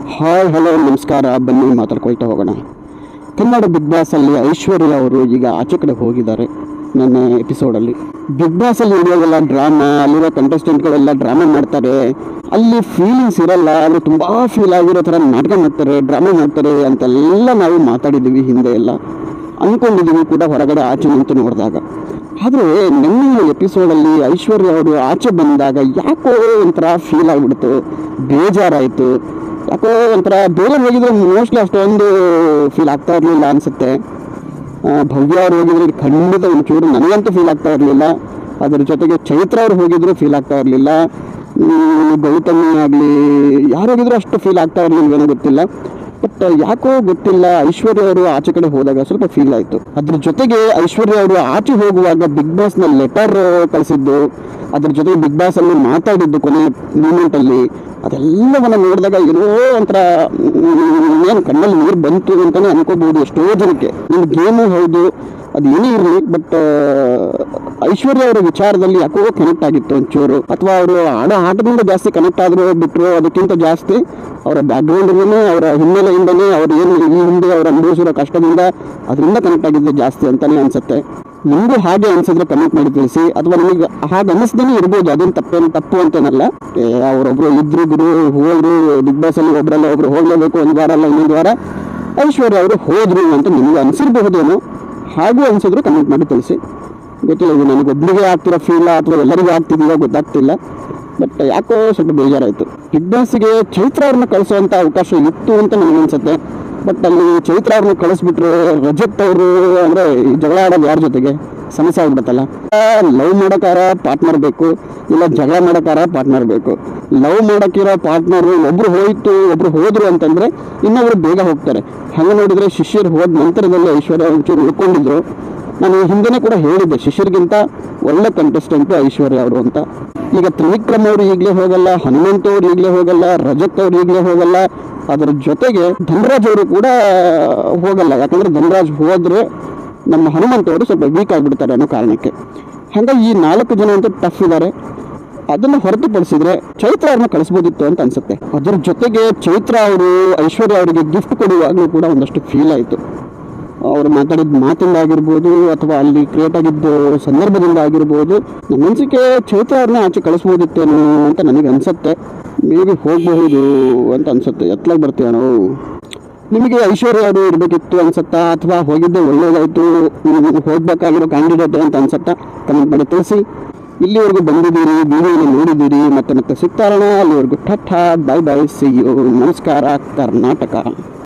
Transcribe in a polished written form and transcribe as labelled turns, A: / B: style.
A: Hi hello ನಮಸ್ಕಾರ. ಬನ್ನಿ ಮಾತಾಡ್ಕೊಳ್ತಾ ಹೋಗೋಣ. ಕನ್ನಡ ಬಿಗ್ ಬಾಸಲ್ಲಿ ಐಶ್ವರ್ಯ ಅವರು ಈಗ ಆಚೆ ಕಡೆ ಹೋಗಿದ್ದಾರೆ. ನನ್ನ ಎಪಿಸೋಡಲ್ಲಿ ಬಿಗ್ ಬಾಸಲ್ಲಿ ಇರುವಾಗೆಲ್ಲ ಡ್ರಾಮಾ, ಅಲ್ಲಿರೋ ಕಂಟೆಸ್ಟೆಂಟ್ಗಳೆಲ್ಲ ಡ್ರಾಮಾ ಮಾಡ್ತಾರೆ. ಅಲ್ಲಿ ಫೀಲಿಂಗ್ಸ್ ಇರಲ್ಲ, ಅವರು ತುಂಬ ಫೀಲ್ ಆಗಿರೋ ಥರ ನಾಟಕ ಮಾಡ್ತಾರೆ, ಡ್ರಾಮಾ ಮಾಡ್ತಾರೆ ಅಂತೆಲ್ಲ ನಾವು ಮಾತಾಡಿದ್ದೀವಿ, ಹಿಂದೆ ಎಲ್ಲ ಅಂದ್ಕೊಂಡಿದ್ದೀವಿ ಕೂಡ ಹೊರಗಡೆ ಆಚೆ ನಿಂತು ನೋಡಿದಾಗ. ಆದರೆ ನನ್ನ ಎಪಿಸೋಡಲ್ಲಿ ಐಶ್ವರ್ಯ ಅವರು ಆಚೆ ಬಂದಾಗ ಯಾಕೋ ಒಂಥರ ಫೀಲ್ ಆಗಿಬಿಡ್ತು, ಬೇಜಾರಾಯಿತು. ಯಾಕೋ ಒಂಥರ ಬೇರೆ ಹೋಗಿದ್ರೆ ಮೋಸ್ಟ್ಲಿ ಅಷ್ಟೊಂದು ಫೀಲ್ ಆಗ್ತಾ ಇರಲಿಲ್ಲ ಅನಿಸುತ್ತೆ. ಭವ್ಯ ಅವ್ರು ಹೋಗಿದ್ರೆ ಖಂಡಿತ ಒಂಚೂರು ನನಗಂತೂ ಫೀಲ್ ಆಗ್ತಾ ಇರಲಿಲ್ಲ. ಅದರ ಜೊತೆಗೆ ಚೈತ್ರ ಅವ್ರು ಹೋಗಿದ್ರು ಫೀಲ್ ಆಗ್ತಾ ಇರಲಿಲ್ಲ. ಗೌತಮಿ ಆಗಲಿ ಯಾರು ಹೋಗಿದ್ರು ಅಷ್ಟು ಫೀಲ್ ಆಗ್ತಾ ಇರಲಿಲ್ವೇನೋ ಗೊತ್ತಿಲ್ಲ. ಬಟ್ ಯಾಕೋ ಗೊತ್ತಿಲ್ಲ, ಐಶ್ವರ್ಯ ಅವರು ಆಚೆ ಕಡೆ ಹೋದಾಗ ಸ್ವಲ್ಪ ಫೀಲ್ ಆಯಿತು. ಅದ್ರ ಜೊತೆಗೆ ಐಶ್ವರ್ಯ ಅವರು ಆಚೆ ಹೋಗುವಾಗ ಬಿಗ್ ಬಾಸ್ನ ಲೆಟರ್ ಕಳಿಸಿದ್ದು, ಅದ್ರ ಜೊತೆಗೆ ಬಿಗ್ ಬಾಸಲ್ಲಿ ಮಾತಾಡಿದ್ದು ಕೊನೆ ಮೂಮೆಂಟಲ್ಲಿ, ಅದೆಲ್ಲವನ್ನು ನೋಡಿದಾಗ ಏನೋ ಒಂಥರ ಏನು ಕಣ್ಣಲ್ಲಿ ನೀರು ಬಂತು ಅಂತಲೇ ಅನ್ಕೋಬಹುದು ಎಷ್ಟೋ ಜನಕ್ಕೆ. ನಿಮ್ಮ ಗೇಮು ಹೌದು, ಅದು ಏನೇ ಇರಲಿ, ಬಟ್ ಐಶ್ವರ್ಯ ಅವರ ವಿಚಾರದಲ್ಲಿ ಯಾಕೋ ಕನೆಕ್ಟ್ ಆಗಿತ್ತು ಒಂಚೂರು. ಅಥವಾ ಅವರು ಆಡೋ ಆಟದಿಂದ ಜಾಸ್ತಿ ಕನೆಕ್ಟ್ ಆದರೂ ಬಿಟ್ಟರು, ಅದಕ್ಕಿಂತ ಜಾಸ್ತಿ ಅವರ ಬ್ಯಾಕ್ಗ್ರೌಂಡಿಂದನೇ, ಅವರ ಹಿನ್ನೆಲೆಯಿಂದನೇ, ಅವ್ರು ಏನು ಈ ಹಿಂದೆ ಅವ್ರು ಅನುಭವಿಸಿರೋ ಕಷ್ಟದಿಂದ ಅದರಿಂದ ಕನೆಕ್ಟ್ ಆಗಿದ್ದು ಜಾಸ್ತಿ ಅಂತಲೇ ಅನಿಸುತ್ತೆ. ನಿಮಗೂ ಹಾಗೆ ಅನಿಸಿದ್ರೆ ಕಮೆಂಟ್ ಮಾಡಿ ತಿಳಿಸಿ. ಅಥವಾ ನಿಮಗೆ ಹಾಗೆ ಅನ್ನಿಸ್ದೇ ಇರ್ಬೋದು, ಅದೇನು ತಪ್ಪು ಅಂತೇನಲ್ಲ. ಅವರೊಬ್ಬರು ಇದ್ರು ಗುರು ಹೋದ್ರು ಬಿಗ್ ಬಾಸಲ್ಲಿ, ಒಬ್ಬರಲ್ಲ ಒಬ್ರು ಹೋಗಲೇಬೇಕು, ಒಂದು ವಾರ ಅಲ್ಲ ಇನ್ನೊಂದು ವಾರ ಐಶ್ವರ್ಯ ಅವರು ಹೋದ್ರು ಅಂತ ನಿಮಗೆ ಅನಿಸಿರ್ಬಹುದೇನೋ. ಹಾಗೂ ಅನಿಸಿದ್ರು ಕಮೆಂಟ್ ಮಾಡಿ ತಿಳಿಸಿ. ಗೊತ್ತಿಲ್ಲ, ಇದು ನನಗೊಬ್ಬರಿಗೆ ಆಗ್ತಿರೋ ಫೀಲ ಅಥವಾ ಎಲ್ಲರಿಗೂ ಆಗ್ತಿದೆಯೋ ಗೊತ್ತಾಗ್ತಿಲ್ಲ. ಬಟ್ ಯಾಕೋ ಸ್ವಲ್ಪ ಬೇಜಾರಾಯಿತು. ಬಿಗ್ ಬಾಸ್ಗೆ ಚೈತ್ರ ಅವ್ರನ್ನ ಕಳಿಸೋವಂಥ ಅವಕಾಶ ಇತ್ತು ಅಂತ ನನಗನ್ಸುತ್ತೆ. ಬಟ್ ಅಲ್ಲಿ ಚೈತ್ರ ಅವ್ರನ್ನ ಕಳಿಸ್ಬಿಟ್ರೆ ರಜತ್ ಅವರು ಅಂದರೆ ಜಗಳ ಆಡೋದು ಯಾರ ಜೊತೆಗೆ ಸಮಸ್ಯೆ ಆಗ್ಬಿಡುತ್ತಲ್ಲ. ಲವ್ ಮಾಡೋಕ್ಕಾರ ಪಾರ್ಟ್ನರ್ ಬೇಕು, ಇಲ್ಲ ಜಗಳ ಮಾಡೋಕ್ಕಾರ ಪಾರ್ಟ್ನರ್ ಬೇಕು. ಲವ್ ಮಾಡೋಕ್ಕಿರೋ ಪಾರ್ಟ್ನರು ಒಬ್ಬರು ಒಬ್ಬರು ಹೋದರು ಅಂತಂದರೆ ಇನ್ನೊಬ್ರು ಬೇಗ ಹೋಗ್ತಾರೆ. ಹಾಗೆ ನೋಡಿದರೆ ಶಿಷ್ಯರು ಹೋದ ನಂತರದಲ್ಲಿ ಐಶ್ವರ್ಯ ಒಂಚೂರು ಉಳ್ಕೊಂಡಿದ್ರು. ನಾನು ಹಿಂದೆನೇ ಕೂಡ ಹೇಳಿದ್ದೆ, ಶಿಷ್ಯರಿಗಿಂತ ಒಳ್ಳೆ ಕಂಟೆಸ್ಟೆಂಟು ಐಶ್ವರ್ಯ ಅವರು ಅಂತ. ಈಗ ತ್ರಿವಿಕ್ರಮ್ ಅವರು ಈಗಲೇ ಹೋಗಲ್ಲ, ಹನುಮಂತ್ ಅವರು ಈಗಲೇ ಹೋಗಲ್ಲ, ರಜತ್ ಅವರು ಈಗಲೇ ಹೋಗಲ್ಲ. ಅದರ ಜೊತೆಗೆ ಧನರಾಜ್ ಅವರು ಕೂಡ ಹೋಗಲ್ಲ. ಯಾಕಂದರೆ ಧನರಾಜ್ ಹೋದರೆ ನಮ್ಮ ಹನುಮಂತ್ ಅವರು ಸ್ವಲ್ಪ ವೀಕ್ ಆಗಿಬಿಡ್ತಾರೆ ಅನ್ನೋ ಕಾರಣಕ್ಕೆ. ಹಾಗಾಗಿ ಈ 4 ಜನ ಅಂತೂ ಟಫ್ ಇದ್ದಾರೆ. ಅದನ್ನು ಹೊರತುಪಡಿಸಿದರೆ ಚೈತ್ರ ಅವ್ರನ್ನ ಕಳಿಸ್ಬೋದಿತ್ತು ಅಂತ ಅನಿಸುತ್ತೆ. ಅದರ ಜೊತೆಗೆ ಚೈತ್ರ ಅವರು ಐಶ್ವರ್ಯ ಅವರಿಗೆ ಗಿಫ್ಟ್ ಕೊಡುವಾಗಲೂ ಕೂಡ ಒಂದಷ್ಟು ಫೀಲ್ ಆಯಿತು. ಅವರು ಮಾತಾಡಿದ ಮಾತಿಂದ ಆಗಿರ್ಬೋದು, ಅಥವಾ ಅಲ್ಲಿ ಕ್ರಿಯೇಟ್ ಆಗಿದ್ದ ಸಂದರ್ಭದಿಂದ ಆಗಿರ್ಬೋದು, ನನ್ನ ಅನಿಸಿಕೆ ಚೈತ್ರ ಅವ್ರನ್ನ ಆಚೆ ಕಳಿಸ್ಬೋದಿತ್ತೇನೋ ಅಂತ ನನಗೆ ಅನಿಸುತ್ತೆ. ಮೇ ಬಿ ಹೋಗಬಹುದು ಅಂತ ಅನಿಸುತ್ತೆ. ಎತ್ತಲಾಗಿ ಬರ್ತೀವಿ ನಾವು. ನಿಮಗೆ ಐಶ್ವರ್ಯ ಅವರು ಇರಬೇಕಿತ್ತು ಅನ್ಸುತ್ತಾ, ಅಥವಾ ಹೋಗಿದ್ದೆ ಒಳ್ಳೆಯದಾಯಿತು, ಹೋಗಬೇಕಾಗಿರೋ ಕ್ಯಾಂಡಿಡೇಟ್ ಅಂತ ಅನ್ಸುತ್ತಾ? ಕಮೆಂಟ್ ಮಾಡಿ ತಿಳಿಸಿ. ಇಲ್ಲಿವರೆಗೂ ಬಂದಿದ್ದೀರಿ, ವಿಡಿಯೋನ ನೋಡಿದ್ದೀರಿ, ಮತ್ತೆ ಸಿಗ್ತಾರೋಣ. ಅಲ್ಲಿವರೆಗೂ tata, bye bye, see you, ನಮಸ್ಕಾರ ಕರ್ನಾಟಕ.